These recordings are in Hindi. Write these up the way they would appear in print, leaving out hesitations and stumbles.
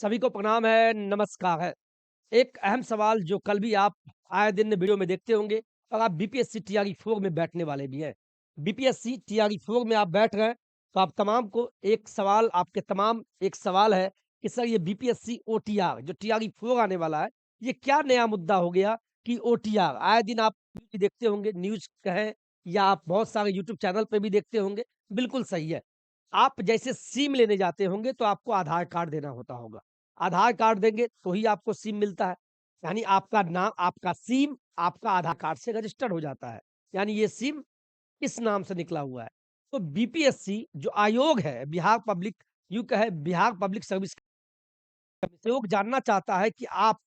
सभी को प्रणाम है, नमस्कार है। एक अहम सवाल जो कल भी आप आए दिन वीडियो में देखते होंगे और आप बीपीएससी टीआरई 4 में बैठने वाले भी हैं। बीपीएससी टीआरई 4 में आप बैठ रहे हैं, तो आप तमाम को एक सवाल आपके तमाम एक सवाल है कि सर ये बीपीएससी ओटीआर जो टीआरई 4 आने वाला है, ये क्या नया मुद्दा हो गया कि ओटीआर? आए दिन आप भी देखते होंगे न्यूज़ कहें या आप बहुत सारे यूट्यूब चैनल पे भी देखते होंगे, बिल्कुल सही है। आप जैसे सिम लेने जाते होंगे तो आपको आधार कार्ड देना होता होगा। आधार कार्ड देंगे तो ही आपको सिम मिलता है। यानी आपका नाम आपका सिम आपका आधार कार्ड से रजिस्टर्ड हो जाता है। यानी ये सिम इस नाम से निकला हुआ है। तो बीपीएससी जो आयोग है बिहार पब्लिक यूँ कहे बिहार पब्लिक सर्विस आयोग जानना चाहता है कि आप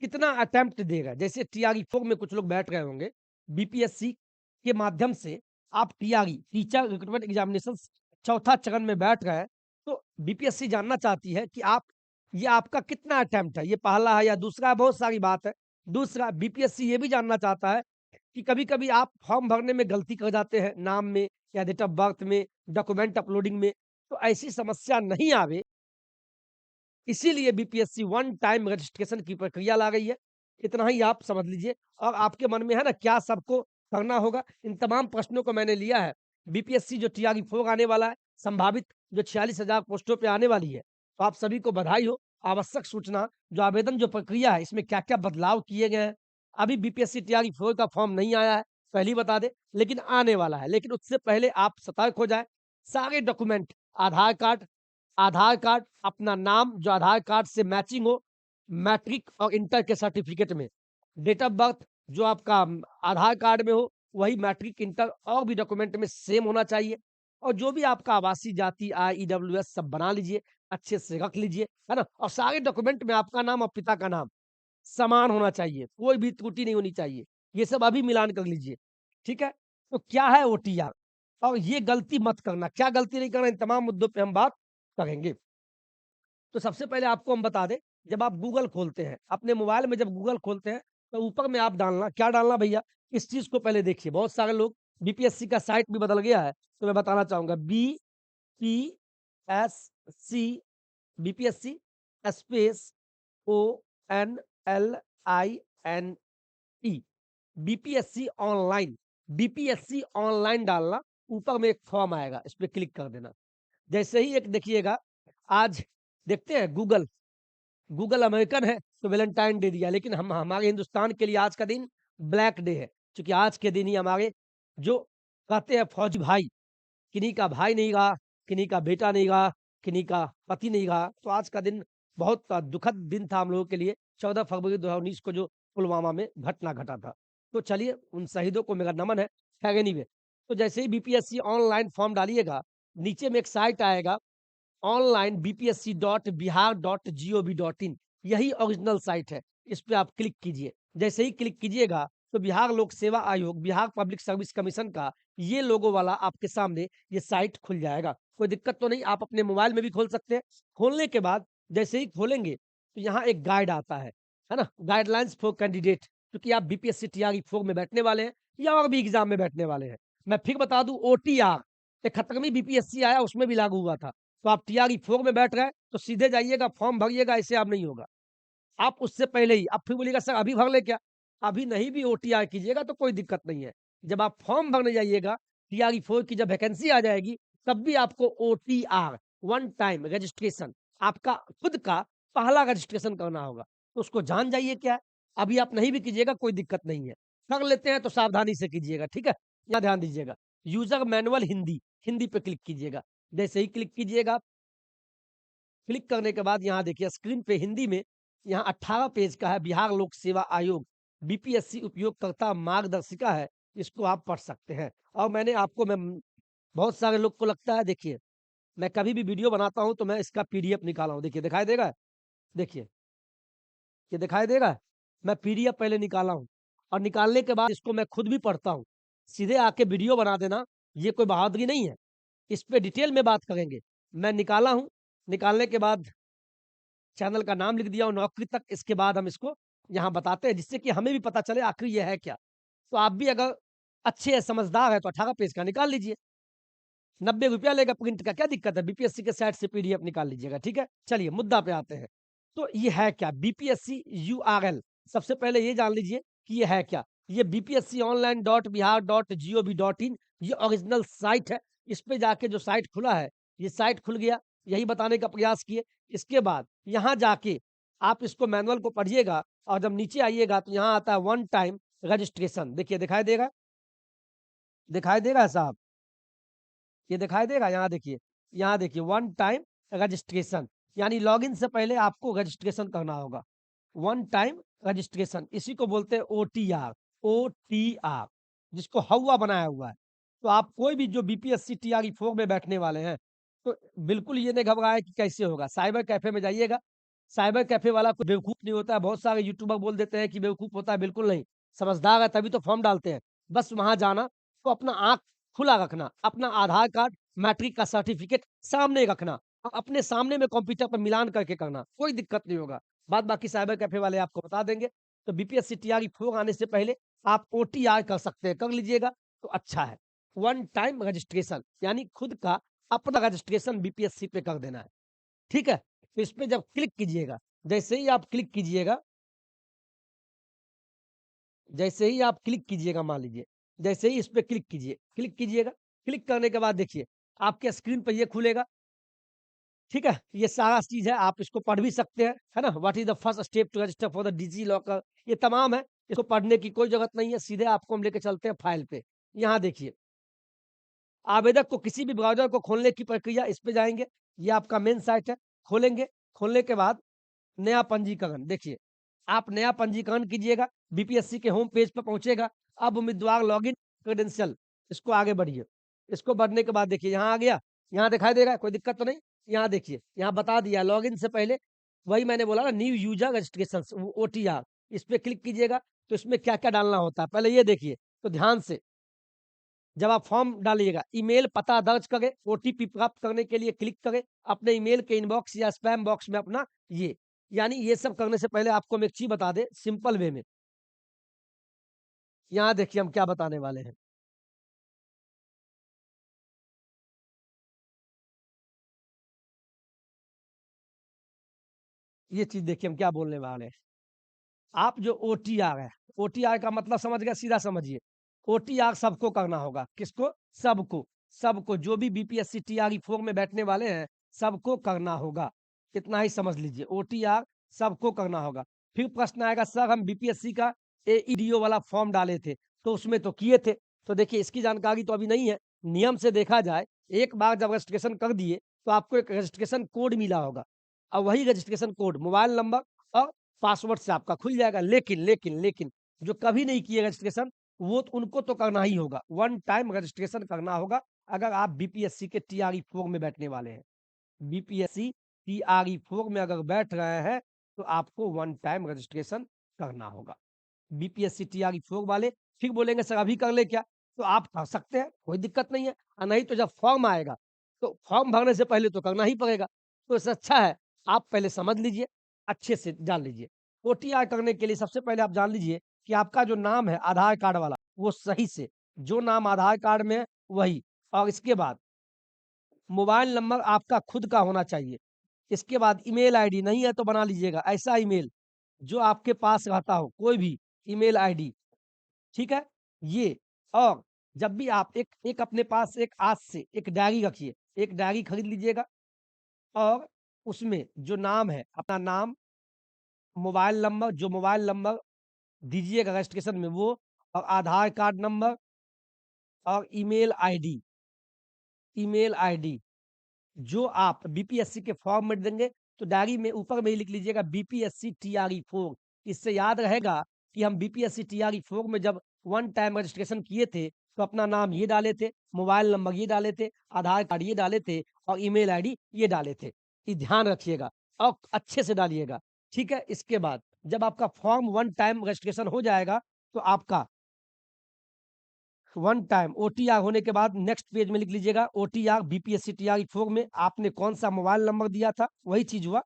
कितना अटेम्प्ट देगा। जैसे टीआरई 4 में कुछ लोग बैठ रहे होंगे, बीपीएससी के माध्यम से आप टीआरई टीचर रिक्रूटमेंट एग्जामिनेशंस चौथा चरण में बैठ गए हैं, तो बीपीएससी जानना चाहती है कि आप ये आपका कितना अटेम्प्ट है, ये पहला है या दूसरा है, बहुत सारी बात है। दूसरा बीपीएससी ये भी जानना चाहता है कि कभी-कभी आप फॉर्म भरने में गलती कर जाते हैं, नाम में या डेट ऑफ बर्थ में, डॉक्यूमेंट अपलोडिंग में, तो ऐसी समस्या नहीं आवे इसीलिए बीपीएससी वन टाइम रजिस्ट्रेशन की प्रक्रिया ला गई है। इतना ही आप समझ लीजिए और आपके मन में है ना क्या सबको करना होगा, इन तमाम प्रश्नों को मैंने लिया है। बीपीएससी जो टीआरई 4 आने वाला है, संभावित जो 46,000 पोस्टों पे आने वाली है, तो आप सभी को बधाई हो। आवश्यक सूचना जो आवेदन जो प्रक्रिया है, इसमें क्या-क्या बदलाव किए गए हैं। अभी बीपीएससी टीआरई 4 का फॉर्म नहीं आया है, पहले ही बता दें, लेकिन आने वाला है। लेकिन उससे पहले आप सतर्क हो जाएँ, सारे डॉक्यूमेंट आधार कार्ड, अपना नाम जो आधार कार्ड से मैचिंग हो, मैट्रिक और इंटर के सर्टिफिकेट में। डेट ऑफ बर्थ जो आपका आधार कार्ड में हो, वही मैट्रिक, इंटर और भी डॉक्यूमेंट में सेम होना चाहिए। और जो भी आपका आवासीय जाति, आय, ईडब्ल्यूएस सब बना लीजिए, अच्छे से रख लीजिए, है ना? और सारे डॉक्यूमेंट में आपका नाम और पिता का नाम समान होना चाहिए, कोई भी त्रुटि नहीं होनी चाहिए। ये सब अभी मिलान कर लीजिए, ठीक है? तो क्या है ओटीआर? और ये गलती मत करना, क्या गलती नहीं करना, इन तमाम मुद्दों पे हम बात करेंगे। तो सबसे पहले आपको हम बता दें, जब आप गूगल खोलते हैं, अपने मोबाइल में जब गूगल खोलते हैं, तो ऊपर में आप डालना क्या डालना भैया? इस चीज़ को पहले देखिए, बहुत सारे लोग बीपीएससी का साइट भी बदल गया है, तो मैं बताना चाहूँगा BPSC BPSC space ONLINE BPSC online डालना, ऊपर में एक फॉर्म आएगा, इस पे क्लिक कर देना। जैसे ही एक देखिएगा, आज देखते हैं गूगल अमेरिकन है तो वैलेंटाइन डे दिया, लेकिन हम हमारे हिंदुस्तान के लिए आज का दिन ब्लैक डे है। क्योंकि आज के दिन ही हमारे जो कहते हैं फौजी भाई, किन्हीं का भाई नहीं रहा, किन्हीं का बेटा नहीं रहा, किन्हीं का पति नहीं रहा। तो आज का दिन बहुत दुखद दिन था हम लोगों के लिए, 14 फरवरी 2019 को जो पुलवामा में घटना घटा था। तो चलिए उन शहीदों को मेरा नमन है। खैर एनीवे, तो जैसे ही बीपीएससी ऑनलाइन फॉर्म डालिएगा, नीचे में एक साइट आएगा ऑनलाइन bpsc.bihar.gov.in यही ओरिजिनल साइट है। इस पे आप क्लिक कीजिए। जैसे ही क्लिक कीजिएगा, तो बिहार लोक सेवा आयोग, बिहार पब्लिक सर्विस कमीशन का ये लोगो वाला आपके सामने ये साइट खुल जाएगा। कोई दिक्कत तो नहीं, आप अपने मोबाइल में भी खोल सकते हैं। खोलने के बाद जैसे ही खोलेंगे, तो यहाँ एक गाइड आता है ना? गाइडलाइंस फॉर कैंडिडेट क्योंकि आप बीपीएससी टीआरई 4 में बैठने वाले हैं या और भी एग्ज़ाम में बैठने वाले हैं। मैं फिर बता दूँ ओटीआर, ये खतरमी बीपीएससी आया उसमें भी लागू हुआ था। तो आप टीआरई 4 में बैठ गए, तो सीधे जाइएगा फॉर्म भरिएगा, ऐसे अब नहीं होगा। आप उससे पहले ही आप फिर बोलिएगा सर अभी भर लें क्या? अभी नहीं भी ओटीआर कीजिएगा तो कोई दिक्कत नहीं है। जब आप फॉर्म भरने जाइएगा, टीआरई 4 की जब वैकेंसी आ जाएगी, तब भी आपको ओटीआर वन टाइम रजिस्ट्रेशन आपका खुद का पहला रजिस्ट्रेशन करना होगा। तो उसको जान जाइए क्या है? अभी आप नहीं भी कीजिएगा कोई दिक्कत नहीं है। कर लेते हैं तो सावधानी से कीजिएगा, ठीक है? यहाँ ध्यान दीजिएगा। यूज़र मैनुअल हिंदी, हिंदी पे क्लिक कीजिएगा। जैसे ही क्लिक कीजिएगा, क्लिक करने के बाद यहाँ देखिए स्क्रीन पे हिंदी में यहाँ 18 पेज का है बिहार लोक सेवा आयोग बीपीएससी उपयोगकर्ता मार्गदर्शिका है, इसको आप पढ़ सकते हैं। और मैंने आपको मैं बहुत सारे लोग को लगता है देखिए, मैं कभी भी वीडियो बनाता हूँ तो मैं इसका पीडीएफ निकाला हूँ, देखिए दिखाई देगा? देखिए, ये दिखाई देगा? मैं पीडीएफ पहले निकाला हूँ और निकालने के बाद इसको मैं खुद भी पढ़ता हूँ। सीधे आके वीडियो बना देना, ये कोई बहादुरी नहीं है। इस पे डिटेल में बात करेंगे। मैं निकाला हूँ, निकालने के बाद चैनल का नाम लिख दिया और नौकरी तक इसके बाद हम इसको यहाँ बताते हैं जिससे कि हमें भी पता चले आखिर ये है क्या। तो आप भी अगर अच्छे हैं, समझदार हैं तो 18 पेज का निकाल लीजिए। ₹90 लेगा प्रिंट का, क्या दिक्कत है? बीपीएससी के साइट से पीडीएफ निकाल लीजिएगा, ठीक है? चलिए मुद्दा पे आते हैं। तो ये है क्या? बीपीएससी यूआरएल, सबसे पहले ये जान लीजिए कि ये है क्या? ये बीपीएससी online.bihar.gov.in, ये ओरिजिनल साइट है। इस पे जाके जो साइट खुला है, ये साइट खुल गया, यही बताने का प्रयास किए। इसके बाद यहाँ जाके आप इसको मैनुअल को पढ़िएगा और जब नीचे आइएगा तो यहाँ आता है वन टाइम रजिस्ट्रेशन। देखिए दिखाई देगा? दिखाई दे रहा है साहब? ये दिखाई देगा? यहाँ देखिए वन टाइम रजिस्ट्रेशन, यानी लॉगिन से पहले आपको रजिस्ट्रेशन करना होगा। वन टाइम रजिस्ट्रेशन, इसी को बोलते हैं ओटीआर, ओटीआर, जिसको हौवा बनाया हुआ है। तो आप कोई भी जो बीपीएससी टीआरई 4 में बैठने वाले हैं, तो बिल्कुल ये नहीं घबराएं कि कैसे होगा। साइबर कैफे में जाइएगा, साइबर कैफे वाला कोई बेवकूफ नहीं होता है। बहुत सारे यूट्यूबर बोल देते हैं कि बेवकूफ होता है, बिल्कुल नहीं, समझदार है तभी तो फॉर्म डालते हैं। बस वहां जाना, तो अपना आंख खुला रखना, अपना आधार कार्ड, मैट्रिक का सर्टिफिकेट सामने रखना और अपने सामने में कंप्यूटर पर मिलान करके करना, कोई दिक्कत नहीं होगा। बात बाकी साइबर कैफे वाले आपको बता देंगे। तो बीपीएससी टीआरई 4 आने से पहले आप ओटीआर कर सकते हैं, कर लीजिएगा तो अच्छा है। वन टाइम रजिस्ट्रेशन, यानी खुद का अपना रजिस्ट्रेशन बीपीएससी पे कर देना है, ठीक है? तो इस पे जब क्लिक कीजिएगा, जैसे ही आप क्लिक कीजिएगा, जैसे ही आप क्लिक कीजिएगा, मान लीजिए, जैसे ही इस पे क्लिक कीजिएगा, क्लिक करने के बाद देखिए आपके स्क्रीन पे ये खुलेगा, ठीक है? ये सारा चीज़ है, आप इसको पढ़ भी सकते हैं, है ना? What is the first step to register for the DigiLocker, ये तमाम है, इसको पढ़ने की कोई ज़रूरत नहीं है, सीधे आपको हम लेके चलते हैं फाइल पे। यहाँ देखिए, आवेदक को किसी भी ब्राउज़र को खोलने की प्रक्रिया, इस पे जाएँगे, ये आपका मेन साइट है, खोलेंगे, खोलने के बाद नया पंजीकरण, देखिए, आप नया पंजीकरण कीजिएगा, बीपीएससी के होम पेज पे पहुँचेगा, अब उम्मीदवार लॉगिन क्रेडेंशियल, इसको आगे बढ़िए। इसको बढ़ने के बाद देखिए यहाँ आ गया, यहाँ दिखाई दे रहा है, कोई दिक्कत तो नहीं? यहाँ देखिए, यहाँ बता दिया लॉगिन से पहले वही मैंने बोला ना, न्यू यूज़र रजिस्ट्रेशंस ओटीआर, इस पे क्लिक कीजिएगा, तो इसमें क्या-क्या डालना होता है, पहले ये देखिए, तो ध्यान से जब आप फॉर्म डालिएगा, ईमेल पता दर्ज करें, ओटीपी प्राप्त करने के लिए क्लिक करें, अपने ईमेल के इनबॉक्स या स्पैम बॉक्स में अपना ये, यानी ये सब करने से पहले आपको हम एक चीज़ बता दें सिंपल वे में। यहाँ देखिए हम क्या बताने वाले हैं। ये चीज़ देखिए हम क्या बोलने वाले हैं। आप जो ओटीआर है, ओटीआर का मतलब समझ गए, सीधा समझिए। ओटीआर सबको करना होगा, किसको? सबको, सबको जो भी बीपीएससी टीआरई 4 में बैठने वाले हैं, सबको करना होगा। इतना ही समझ लीजिए, ओटीआर सबको करना होगा। फिर प्रश्न आएगा सर हम बीपीएससी का एईडीओ वाला फॉर्म डाले थे, तो उसमें तो किए थे। तो देखिए इसकी जानकारी तो अभी नहीं है। नियम से देखा जाए, एक बार जब रजिस्ट्रेशन कर दिए, तो आपको एक रजिस्ट्रेशन कोड मिला होगा और वही रजिस्ट्रेशन कोड मोबाइल नंबर और पासवर्ड से आपका खुल जाएगा। लेकिन जो कभी नहीं किए रजिस्ट्रेशन, वो तो उनको तो करना ही होगा। वन टाइम रजिस्ट्रेशन करना होगा अगर आप बीपीएससी के टीआरई 4 में बैठने वाले हैं। बीपीएससी टीआरई 4 में अगर बैठ रहे हैं, तो आपको वन टाइम रजिस्ट्रेशन करना होगा। बीपीएससी टीआरई 4 वाले फिर बोलेंगे सर अभी कर ले क्या? तो आप कर सकते हैं, कोई दिक्कत नहीं है। नहीं तो जब फॉर्म आएगा, तो फॉर्म भरने से पहले तो करना ही पड़ेगा। तो इससे अच्छा है आप पहले समझ लीजिए, अच्छे से जान लीजिए। ओटीआर करने के लिए सबसे पहले आप जान लीजिए कि आपका जो नाम है आधार कार्ड वाला, वो सही से जो नाम आधार कार्ड में है वही, और इसके बाद मोबाइल नंबर आपका खुद का होना चाहिए। इसके बाद ईमेल आईडी नहीं है तो बना लीजिएगा ऐसा ईमेल जो आपके पास रहता हो, कोई भी ईमेल आईडी, ठीक है? ये, और जब भी आप एक एक अपने पास एक आज से एक डायरी रखिए, एक डायरी खरीद लीजिएगा और उसमें जो नाम है, अपना नाम, जो मोबाइल नंबर दीजिएगा रजिस्ट्रेशन में वो, और आधार कार्ड नंबर और ईमेल आईडी जो आप बीपीएससी के फॉर्म में देंगे, तो डायरी में ऊपर में ही लिख लीजिएगा बीपीएससी टीआरई 4। इससे याद रहेगा कि हम बीपीएससी टीआरई 4 में जब वन टाइम रजिस्ट्रेशन किए थे, तो अपना नाम ये डाले थे, मोबाइल नंबर ये डाले थे, आधार कार्ड ये डाले थे और ईमेल आईडी ये डाले थे। ये ध्यान रखिएगा और अच्छे से डालिएगा, ठीक है? इसके बाद जब आपका फॉर्म वन टाइम रजिस्ट्रेशन हो जाएगा, तो आपका वन टाइम ओटीआर होने के बाद नेक्स्ट पेज में लिख लीजिएगा ओटीआर बीपीएससी टीआरई 4 में आपने कौन-सा मोबाइल नंबर दिया था, वही चीज़ हुआ,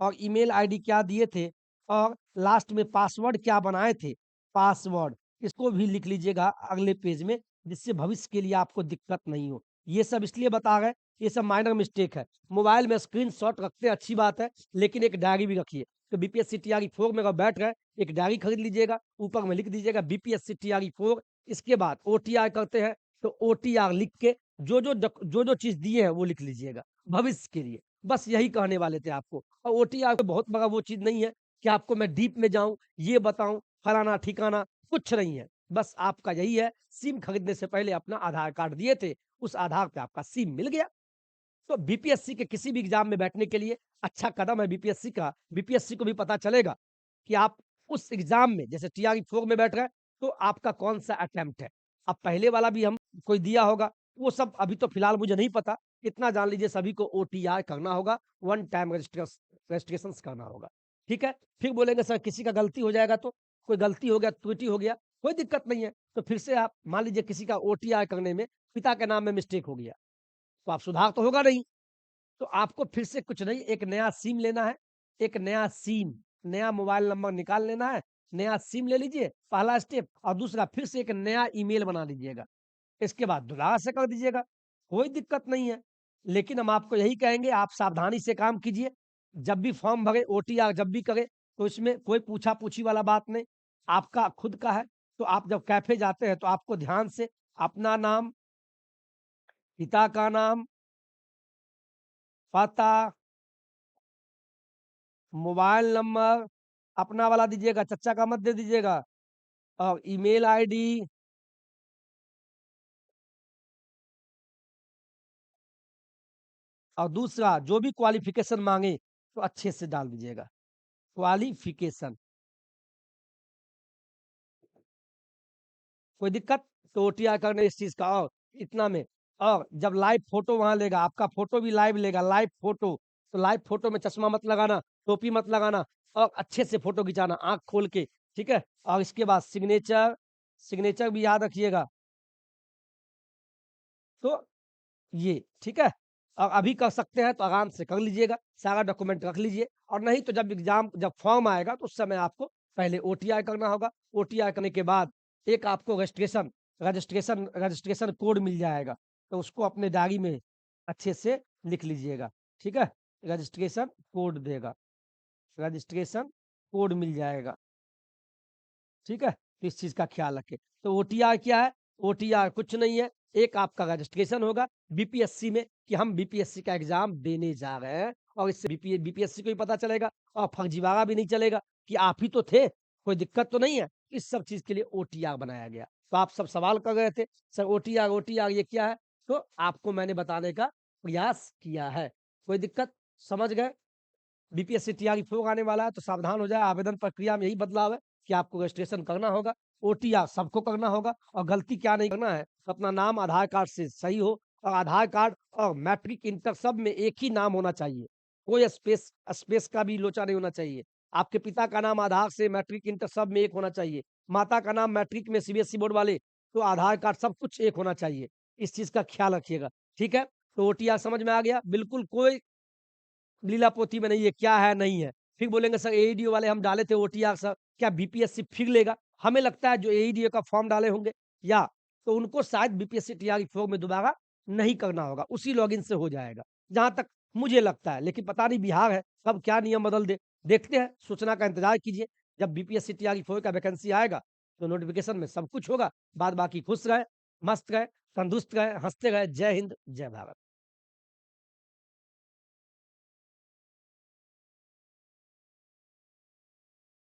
और ईमेल आईडी क्या दिए थे और लास्ट में पासवर्ड क्या बनाए थे, पासवर्ड इसको भी लिख लीजिएगा अगले पेज में, जिससे भविष्य के लिए आपको दिक्कत नहीं हो। ये सब इसलिए बता रहे हैं, ये सब माइनर मिस्टेक है। मोबाइल में स्क्रीनशॉट रखते हैं अच्छी बात है, लेकिन एक डायरी भी रखिए। तो बीपीएससी टीआरई 4 में अगर बैठ गए, एक डायरी खरीद लीजिएगा, ऊपर में लिख दीजिएगा बीपीएससी टीआरई 4। इसके बाद ओटीआर करते हैं, तो ओटीआर लिख के जो-जो चीज़ दिए हैं वो लिख लीजिएगा, भविष्य के लिए। बस यही कहने वाले थे आपको। और ओटीआर कोई बहुत बड़ा वो चीज़ नहीं है कि आपको मैं डीप में जाऊँ, ये बताऊँ, फलाना-ठिकाना, कुछ नहीं है। बस आपका यही है, सिम खरीदने से पहले अपना आधार कार्ड दिए थे, उस आधार पे आपका सिम मिल गया। तो बीपीएससी के किसी भी एग्ज़ाम में बैठने के लिए अच्छा कदम है बीपीएससी का। बीपीएससी को भी पता चलेगा कि आप उस एग्ज़ाम में जैसे टीआरई 4 में बैठ रहे हैं, तो आपका कौन-सा अटेम्प्ट है। अब पहले वाला भी हम कोई दिया होगा, वो सब अभी तो फिलहाल मुझे नहीं पता। इतना जान लीजिए सभी को ओटीआर करना होगा, वन टाइम रजिस्ट्रेशंस करना होगा। ठीक है? फिर बोलेंगे सर किसी का गलती हो जाएगा तो? कोई गलती हो गया, त्रुटि हो गया, कोई दिक्कत नहीं है। तो फिर से आप मान लीजिए किसी का ओटीआर करने में पिता के नाम में मिस्टेक हो गया, तो आप सुधार तो होगा नहीं। तो आपको फिर से कुछ नहीं, एक नया सिम लेना है, एक नया सिम, नया मोबाइल नंबर निकाल लेना है, नया सिम ले लीजिए, पहला स्टेप। और दूसरा फिर से एक नया ईमेल बना लीजिएगा। इसके बाद दोबारा से कर दीजिएगा, कोई दिक्कत नहीं है। लेकिन हम आपको यही कहेंगे, आप सावधानी से काम कीजिए। जब भी फॉर्म भरें, ओटीआर जब भी करें, तो इसमें कोई पूछा-पूछी वाला बात नहीं, आपका खुद का है। तो आप जब कैफ़े जाते हैं, तो आपको ध्यान से अपना नाम, पिता का नाम, पता, मोबाइल नंबर अपना वाला दीजिएगा, चच्चा का मत दे दीजिएगा, और ईमेल आईडी, और दूसरा जो भी क्वालिफ़िकेशन माँगे, तो अच्छे से डाल दीजिएगा। क्वालिफ़िकेशन, कोई दिक्कत? तो ओटीआर करना इस चीज़ का। और इतना में, और जब लाइव फ़ोटो वहाँ लेगा, आपका फ़ोटो भी लाइव लेगा, लाइव फ़ोटो। तो लाइव फ़ोटो में चश्मा मत लगाना, टोपी मत लगाना, और अच्छे से फ़ोटो खिंचाना, आँख खोल के, ठीक है? और इसके बाद सिग्नेचर, सिग्नेचर भी याद रखिएगा। तो ये, ठीक है? अभी कर सकते हैं तो आराम से कर लीजिएगा, सारा डॉक्यूमेंट रख लीजिए। और नहीं तो जब फॉर्म आएगा तो उस समय आपको पहले ओटीआर करना होगा। ओटीआर करने के बाद एक आपको रजिस्ट्रेशन कोड मिल जाएगा, तो उसको अपने डायरी में अच्छे से लिख लीजिएगा, ठीक है? रजिस्ट्रेशन कोड देगा, रजिस्ट्रेशन कोड मिल जाएगा। ठीक है? तो इस चीज़ का ख़्याल रखें। तो ओटीआर क्या है? ओटीआर कुछ नहीं है, एक आपका रजिस्ट्रेशन होगा बीपीएससी में कि हम बीपीएससी का एग्ज़ाम देने जा रहे हैं, और इससे बीपीएससी को भी पता चलेगा, और फर्जीवाड़ा भी नहीं चलेगा कि आप ही तो थे, कोई दिक्कत तो नहीं है। इस सब चीज़ के लिए ओटीआर बनाया गया। तो आप सब सवाल कर रहे थे, सर ओटीआर ओटीआर ये क्या है? तो आपको मैंने बताने का प्रयास किया है। कोई दिक्कत? समझ गए? बीपीएससी तैयारी फ़ोग आने वाला है, तो सावधान हो जाएँ। आवेदन प्रक्रिया में यही बदलाव है कि आपको रजिस्ट्रेशन करना होगा, ओटीआर सबको करना होगा, और गलती क्या नहीं करना है, अपना नाम आधार कार्ड से सही हो, और आधार कार्ड और मैट्रिक, इंटर सब में एक ही नाम होना चाहिए। कोई स्पेस स्पेस का भी लोचा नहीं होना चाहिए। आपके पिता का नाम आधार से मैट्रिक, इंटर सब में एक होना चाहिए। माता का नाम मैट्रिक में सीबीएसई बोर्ड वाले, तो आधार कार्ड सब कुछ एक होना चाहिए। इस चीज़ का ख़्याल रखिएगा, ठीक है? तो ओटीआर समझ में आ गया? बिल्कुल कोई लीला-पोती में नहीं है, क्या है, नहीं है। फिर बोलेंगे सर एईडीओ वाले हम डाले थे ओटीआर सर, क्या बीपीएससी फिर लेगा? हमें लगता है जो एईडीओ का फॉर्म डाले होंगे, या तो उनको शायद बीपीएससी टीआरई फॉर्म में दोबारा नहीं करना होगा, उसी लॉगिन से हो जाएगा, जहाँ तक मुझे लगता है। लेकिन पता नहीं बिहार है, कब क्या नियम बदल दे। देखते हैं, सूचना का इंतज़ार कीजिए। जब बीपीएससी टीआरई 4 का वैकेंसी आएगा, तो नोटिफ़िकेशन में सब कुछ होगा। बाद बाकी खुश रहें, मस्त रहें, तंदुरुस्त रहें, हँसते रहें। जय हिंद, जय भारत।